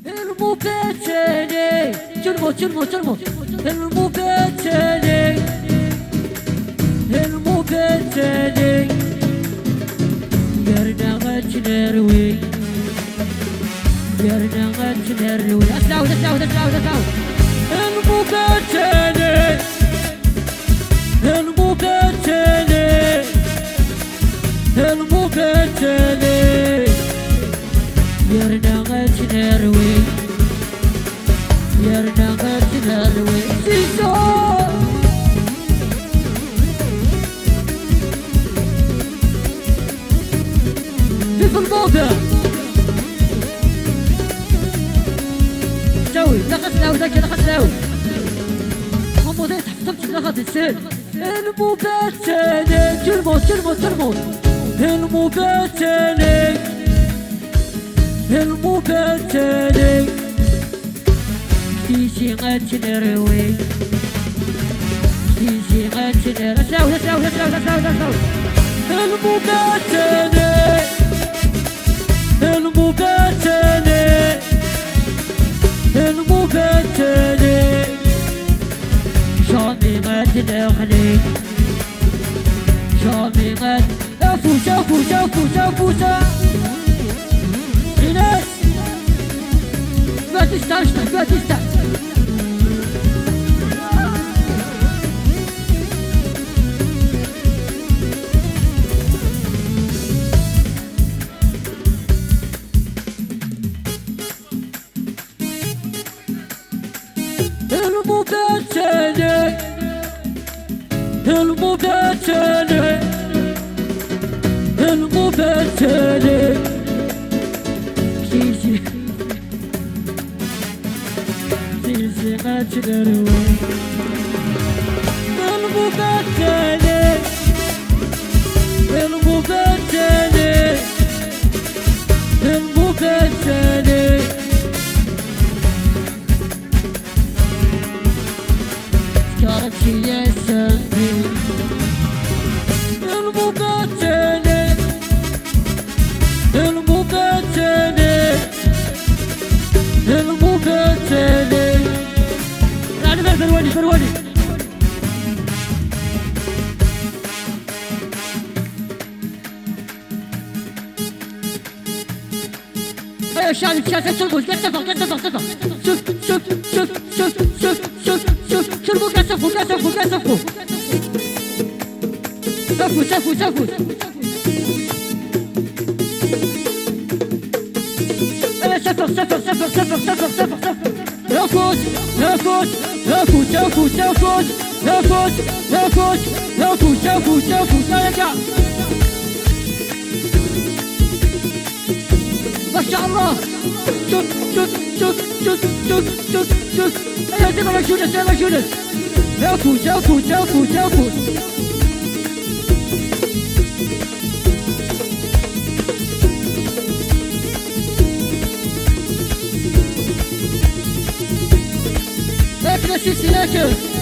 المبتلي جرمو المبتلي يرنا غتنروي اسمعوا المبتلي يرنا غتنروي سيسو في الموضة سوي لخصناو ذاك لخصناو غمض تحفظت لخص السن المبتلي ترمو المبتلي تيجي غتنروي اسمعوا المبتلي شامي غتنخلي شامي فوسا إيناس ما تستعش المبتلي سيسي غتنروي المبتلي كارتي يا سلبي المبتلي فروني ايوه شعبي شربوا كسفوا شربوا كسفوا سفوا سفر يفوت يرجع ما شاء الله شوت يا زلمة جونس يفوت سيسي لكن